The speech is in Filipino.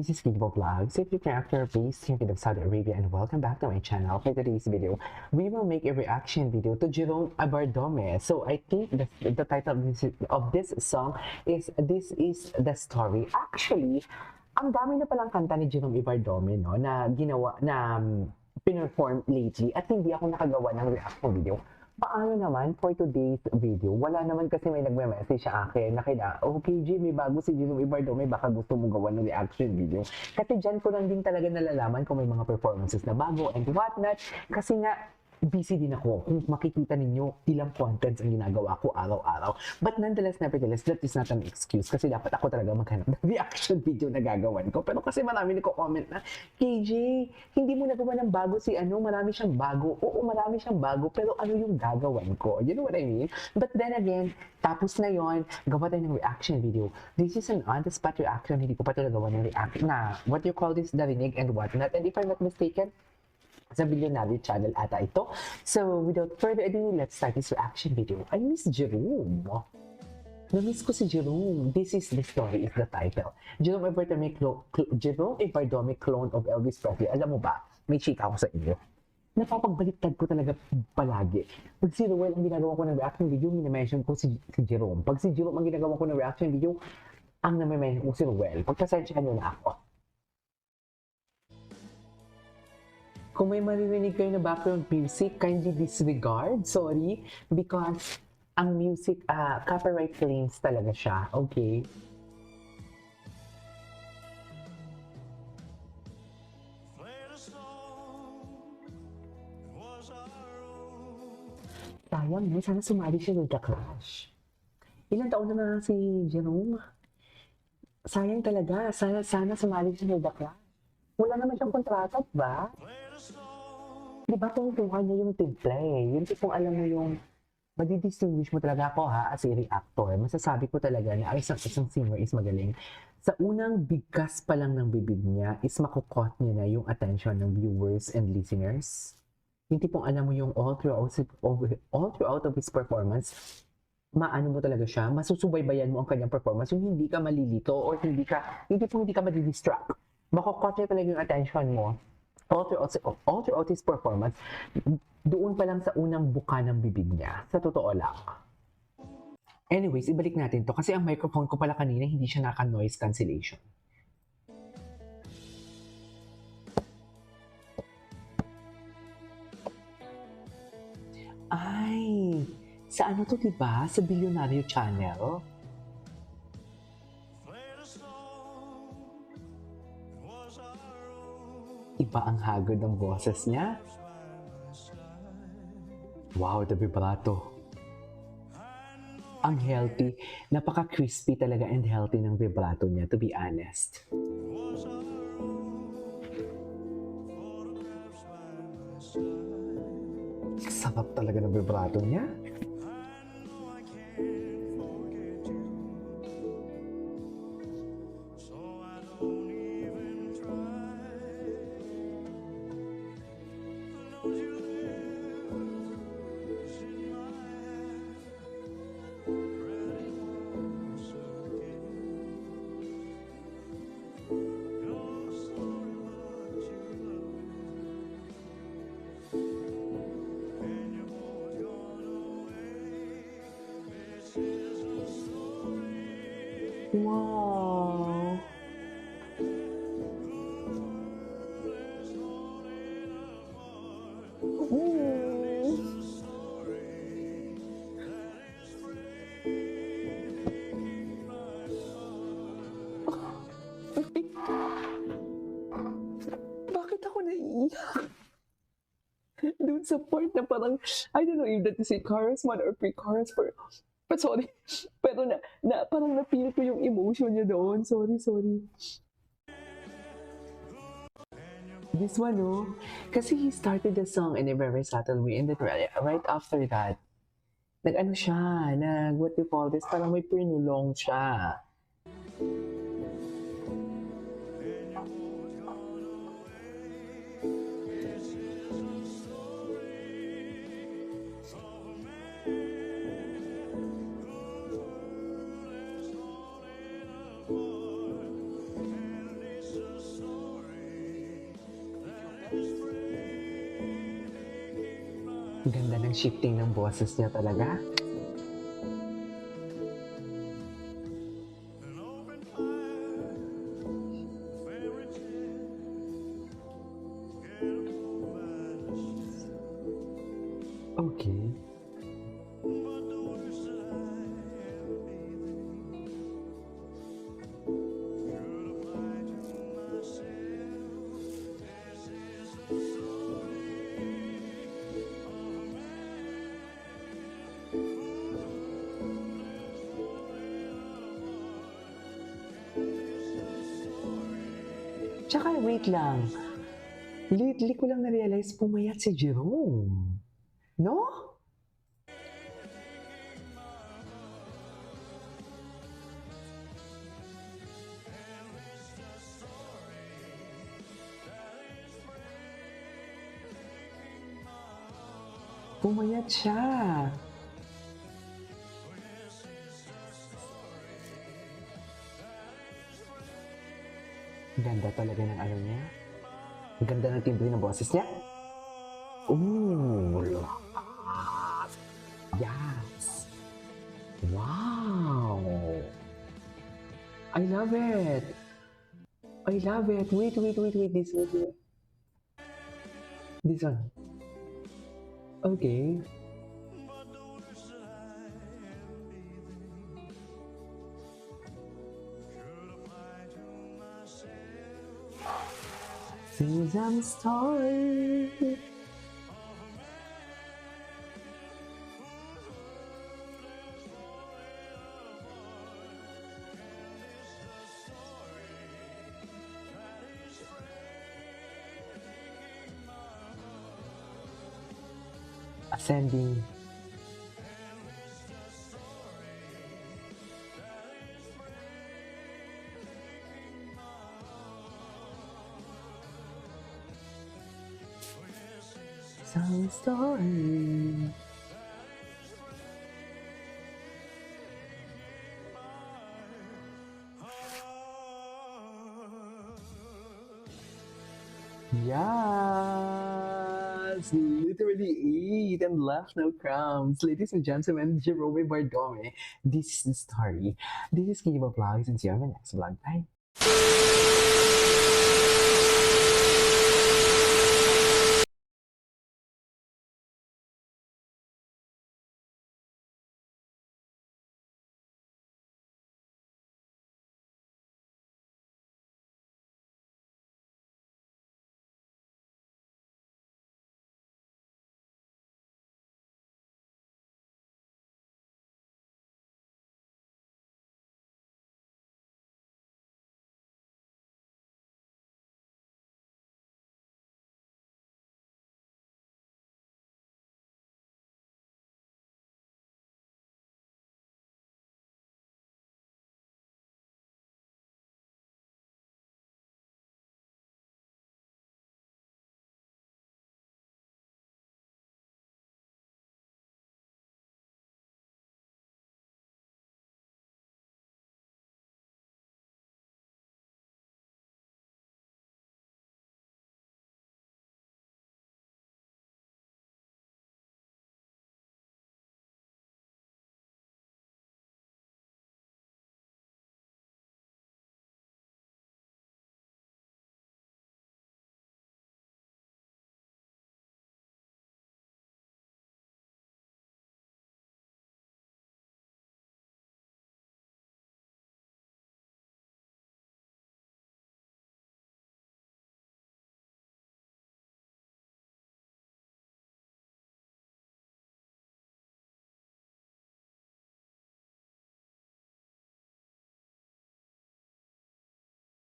this is Kibo Vlogs, a YouTube character based here in Saudi Arabia, and welcome back to my channel. For today's video, we will make a reaction video to Jerome Abardome. So I think the title of this song is This Is the Story. Actually, ang dami na palang kanta ni Jerome Abardome, no, na ginawa, na pinerform lately at hindi ako nakagawa ng reaction video. Paano naman for today's video? Wala naman kasi may nagme-message sa akin na okay G, may bago si Jerome Abardome, baka gusto mong gawa ng reaction video. Kasi dyan ko lang din talaga nalalaman kung may mga performances na bago and whatnot. Kasi nga, busy din ako. Kung makikita ninyo, ilang contents ang ginagawa ko araw-araw. But nevertheless, that is not an excuse. Kasi dapat ako talaga maghanap ng reaction video na gagawan ko. Pero kasi marami nagko-comment na, KJ, hindi mo nagawa ng bago si marami siyang bago. Oo, marami siyang bago. Pero ano yung gagawan ko? You know what I mean? But then again, tapos na yon, gawa tayo ng reaction video. This is an on-the-spot reaction. Hindi ko pa talaga gawa ng reaction na, what you call this, narinig and whatnot. And if I'm not mistaken, sa Billionaire channel ata ito. So, without further ado, let's start this reaction video. I miss Jerome. Na-miss ko si Jerome. This is the story is the title. Jerome Abardome clone of Elvis Presley. Alam mo ba, may chika ako sa inyo. Napapagbaliktad ko talaga palagi. Pag si Ruel ang ginagawa ko ng reaction video, minamention ko si Jerome. Pag si Jerome ang ginagawa ko ng reaction video, ang namimension ko si Ruel. Pagpasensyahan nyo na ako. Kung may maririnig kayo na background music, kindly disregard. Sorry. Because ang music, copyright claims talaga siya. Okay? Sayang, no? Sana sumali siya with The Clash. Ilang taon na nga si Jerome? Sayang talaga. Sana sumali siya with The Clash. Wala naman siyang kontrata, ba? Diba tungtungan niya yung timpla eh. Yung tipong alam mo yung madidistinguish mo talaga ako as a reactor. Masasabi ko talaga na isang singer is magaling. Sa unang bigkas pa lang ng bibig niya is makukot niya na yung attention ng viewers and listeners. Yung tipong alam mo yung all throughout of his performance, maano mo talaga siya, masusubaybayan mo ang kanyang performance, yung hindi ka malilito or hindi ka madidistract. Makukot niya talaga yung attention mo. All throughout his performance, doon pa lang sa unang buka ng bibig niya. Sa totoo lang. Anyways, ibalik natin to kasi ang microphone ko pala kanina hindi siya naka-noise cancellation. Ay, sa ano to diba? Sa Billionaire channel? Iba ang hagod ng boses niya. Wow, the vibrato. Ang healthy. Napaka-crispy talaga and healthy ng vibrato niya, to be honest. Sarap talaga ng vibrato niya. Wow! Bakit ako naiiyak? Doon sa part na parang, I don't know if that is a chorus one or pre-chorus but sorry. Pero parang na-feel ko yung emotion niya doon. Sorry. This one, no? Kasi he started the song in a very subtle way and then right after that, nag-ano siya, what do you call this? Parang may pinulong siya. Ganda ng shifting ng boses niya talaga. Okay. Tsaka wait lang. Lately ko lang na-realize pumayat si Jerome. No? Pumayat siya. Ganda talaga ng ano niya. Ganda ng timbre ng boses niya. Ooh, yes. Wow. I love it. I love it. Wait. This one. This one. Okay. Season story. Ascending. Some story. Yes, literally ate and left no crumbs. Ladies and gentlemen, Jerome Bardome. This is the story. This is Kiva Vlogs and see you on my next vlog. Bye.